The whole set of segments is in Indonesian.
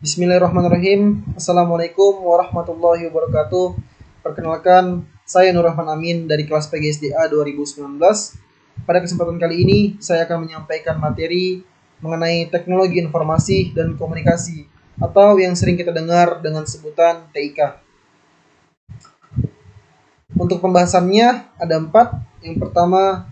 Bismillahirrahmanirrahim. Assalamualaikum warahmatullahi wabarakatuh. Perkenalkan, saya Nur Rahman Amin dari kelas PGSDA 2019. Pada kesempatan kali ini, saya akan menyampaikan materi mengenai teknologi informasi dan komunikasi atau yang sering kita dengar dengan sebutan TIK. Untuk pembahasannya ada 4. Yang pertama,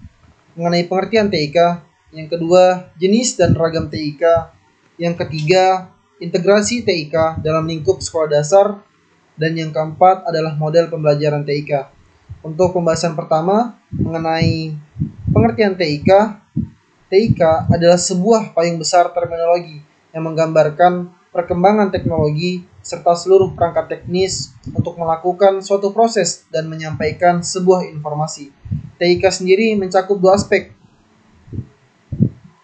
mengenai pengertian TIK. Yang kedua, jenis dan ragam TIK. Yang ketiga, integrasi TIK dalam lingkup sekolah dasar, dan yang keempat adalah model pembelajaran TIK. Untuk pembahasan pertama mengenai pengertian TIK, TIK adalah sebuah payung besar terminologi yang menggambarkan perkembangan teknologi serta seluruh perangkat teknis untuk melakukan suatu proses dan menyampaikan sebuah informasi. TIK sendiri mencakup 2 aspek,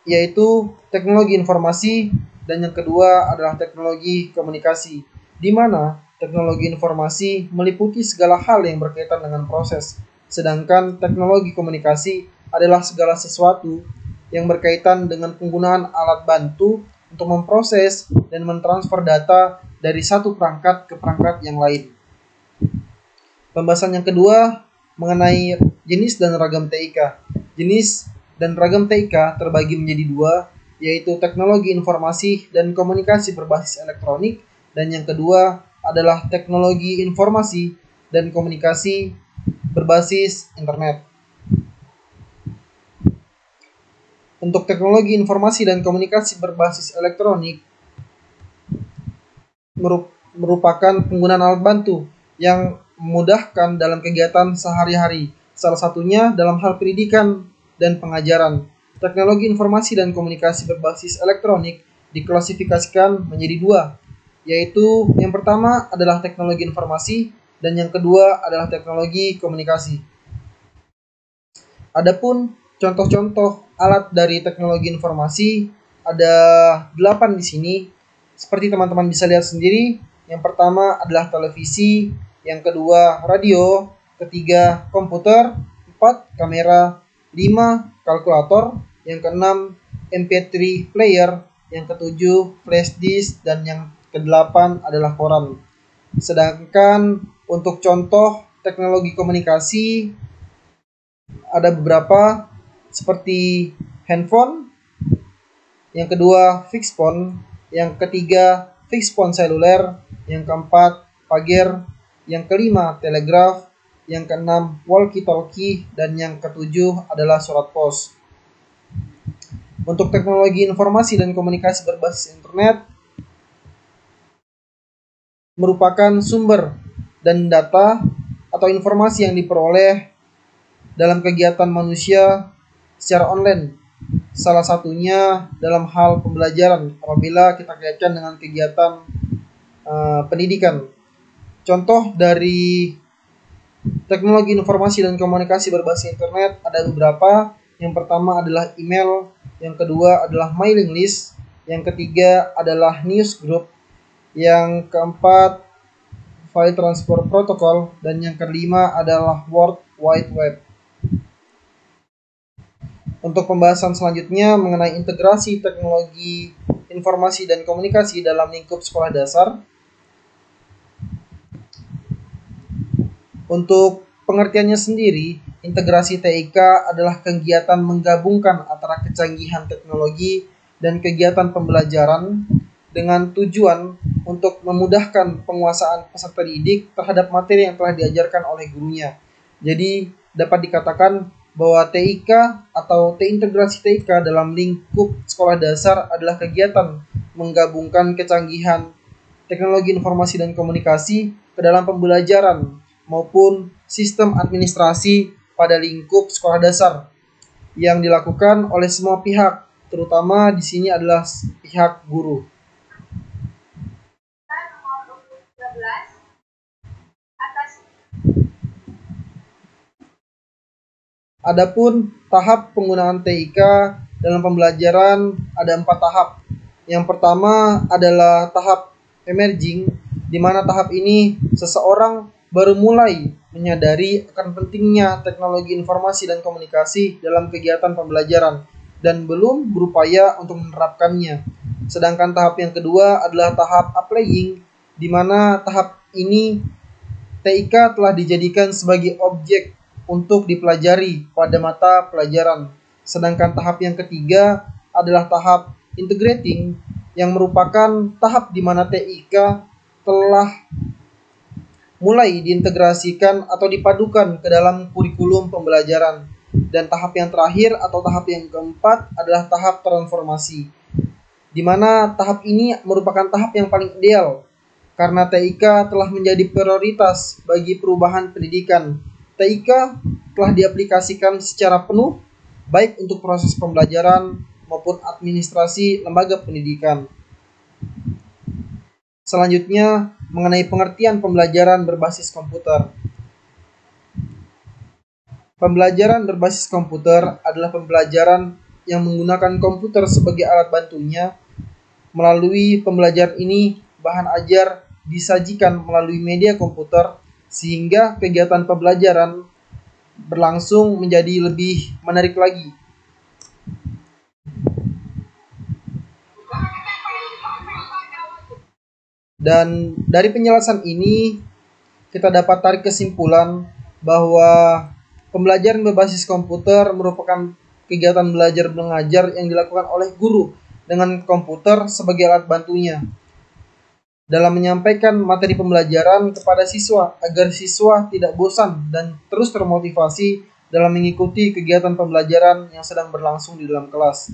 yaitu teknologi informasi dan yang kedua adalah teknologi komunikasi, di mana teknologi informasi meliputi segala hal yang berkaitan dengan proses, sedangkan teknologi komunikasi adalah segala sesuatu yang berkaitan dengan penggunaan alat bantu untuk memproses dan mentransfer data dari satu perangkat ke perangkat yang lain. Pembahasan yang kedua mengenai jenis dan ragam TIK. Jenis dan ragam TIK terbagi menjadi 2, yaitu teknologi informasi dan komunikasi berbasis elektronik, dan yang kedua adalah teknologi informasi dan komunikasi berbasis internet. Untuk teknologi informasi dan komunikasi berbasis elektronik merupakan penggunaan alat bantu yang memudahkan dalam kegiatan sehari-hari, salah satunya dalam hal pendidikan dan pengajaran. Teknologi informasi dan komunikasi berbasis elektronik diklasifikasikan menjadi 2, yaitu yang pertama adalah teknologi informasi dan yang kedua adalah teknologi komunikasi. Adapun contoh-contoh alat dari teknologi informasi ada 8 di sini. Seperti teman-teman bisa lihat sendiri, yang pertama adalah televisi, yang kedua radio, ketiga komputer, 4 kamera, 5 kalkulator, yang keenam MP3 player, yang ketujuh flash disk, dan yang kedelapan adalah koran. Sedangkan untuk contoh teknologi komunikasi ada beberapa seperti handphone, yang kedua fixed phone, yang ketiga fixed phone seluler, yang keempat pager, yang kelima telegraf, yang keenam walkie-talkie, dan yang ketujuh adalah surat pos. Untuk teknologi informasi dan komunikasi berbasis internet merupakan sumber dan data atau informasi yang diperoleh dalam kegiatan manusia secara online. Salah satunya dalam hal pembelajaran apabila kita kaitkan dengan kegiatan pendidikan. Contoh dari teknologi informasi dan komunikasi berbasis internet ada beberapa. Yang pertama adalah email, yang kedua adalah mailing list, yang ketiga adalah newsgroup, yang keempat file transfer protocol, dan yang kelima adalah World Wide Web. Untuk pembahasan selanjutnya mengenai integrasi teknologi informasi dan komunikasi dalam lingkup sekolah dasar. Untuk pengertiannya sendiri, integrasi TIK adalah kegiatan menggabungkan antara kecanggihan teknologi dan kegiatan pembelajaran dengan tujuan untuk memudahkan penguasaan peserta didik terhadap materi yang telah diajarkan oleh gurunya. Jadi dapat dikatakan bahwa TIK atau terintegrasi TIK dalam lingkup sekolah dasar adalah kegiatan menggabungkan kecanggihan teknologi informasi dan komunikasi ke dalam pembelajaran maupun sistem administrasi pada lingkup sekolah dasar yang dilakukan oleh semua pihak, terutama di sini adalah pihak guru. Adapun tahap penggunaan TIK dalam pembelajaran ada 4 tahap. Yang pertama adalah tahap emerging, di mana tahap ini seseorang baru mulai menyadari akan pentingnya teknologi informasi dan komunikasi dalam kegiatan pembelajaran dan belum berupaya untuk menerapkannya. Sedangkan tahap yang kedua adalah tahap applying, di mana tahap ini TIK telah dijadikan sebagai objek untuk dipelajari pada mata pelajaran. Sedangkan tahap yang ketiga adalah tahap integrating, yang merupakan tahap di mana TIK telah mulai diintegrasikan atau dipadukan ke dalam kurikulum pembelajaran. Dan tahap yang terakhir atau tahap yang keempat adalah tahap transformasi, di mana tahap ini merupakan tahap yang paling ideal karena TIK telah menjadi prioritas bagi perubahan pendidikan. TIK telah diaplikasikan secara penuh baik untuk proses pembelajaran maupun administrasi lembaga pendidikan. Selanjutnya, mengenai pengertian pembelajaran berbasis komputer. Pembelajaran berbasis komputer adalah pembelajaran yang menggunakan komputer sebagai alat bantunya. Melalui pembelajaran ini, bahan ajar disajikan melalui media komputer sehingga kegiatan pembelajaran berlangsung menjadi lebih menarik lagi. Dan dari penjelasan ini, kita dapat tarik kesimpulan bahwa pembelajaran berbasis komputer merupakan kegiatan belajar mengajar yang dilakukan oleh guru dengan komputer sebagai alat bantunya dalam menyampaikan materi pembelajaran kepada siswa agar siswa tidak bosan dan terus termotivasi dalam mengikuti kegiatan pembelajaran yang sedang berlangsung di dalam kelas.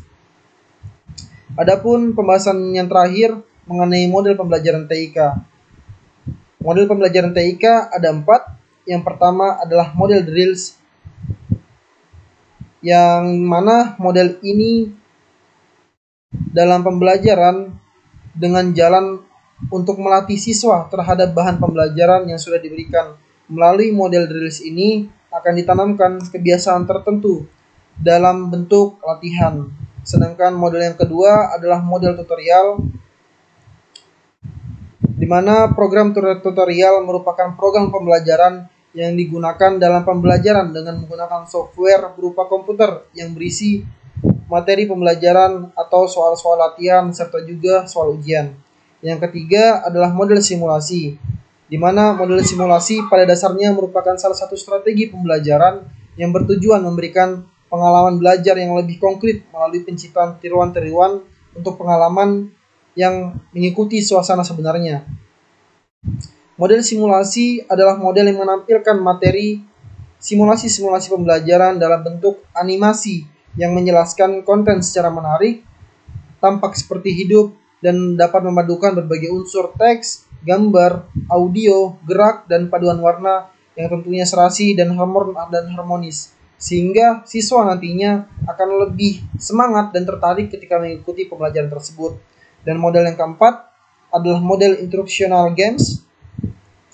Adapun pembahasan yang terakhir mengenai model pembelajaran TIK. Model pembelajaran TIK ada 4. Yang pertama adalah model drills, yang mana model ini dalam pembelajaran dengan jalan untuk melatih siswa terhadap bahan pembelajaran yang sudah diberikan. Melalui model drills ini akan ditanamkan kebiasaan tertentu dalam bentuk latihan. Sedangkan model yang kedua adalah model tutorial, di mana program tutorial merupakan program pembelajaran yang digunakan dalam pembelajaran dengan menggunakan software berupa komputer yang berisi materi pembelajaran atau soal-soal latihan serta juga soal ujian. Yang ketiga adalah model simulasi, di mana model simulasi pada dasarnya merupakan salah satu strategi pembelajaran yang bertujuan memberikan pengalaman belajar yang lebih konkret melalui penciptaan tiruan-tiruan untuk pengalaman yang mengikuti suasana sebenarnya. Model simulasi adalah model yang menampilkan materi simulasi-simulasi pembelajaran dalam bentuk animasi yang menjelaskan konten secara menarik, tampak seperti hidup, dan dapat memadukan berbagai unsur teks, gambar, audio, gerak, dan paduan warna yang tentunya serasi dan harmonis, sehingga siswa nantinya akan lebih semangat dan tertarik ketika mengikuti pembelajaran tersebut. Dan model yang keempat adalah model instructional games,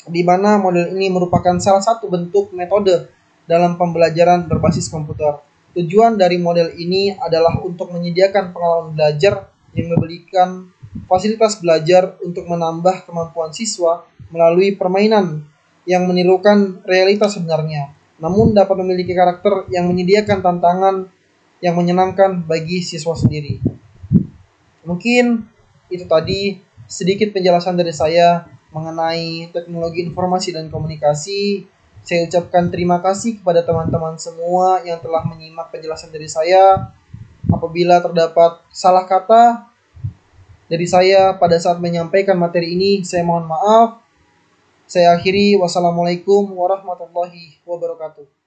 di mana model ini merupakan salah satu bentuk metode dalam pembelajaran berbasis komputer. Tujuan dari model ini adalah untuk menyediakan pengalaman belajar yang memberikan fasilitas belajar untuk menambah kemampuan siswa melalui permainan yang menirukan realitas sebenarnya, namun dapat memiliki karakter yang menyediakan tantangan yang menyenangkan bagi siswa sendiri. Mungkin itu tadi sedikit penjelasan dari saya mengenai teknologi informasi dan komunikasi. Saya ucapkan terima kasih kepada teman-teman semua yang telah menyimak penjelasan dari saya. Apabila terdapat salah kata dari saya pada saat menyampaikan materi ini, saya mohon maaf. Saya akhiri. Wassalamualaikum warahmatullahi wabarakatuh.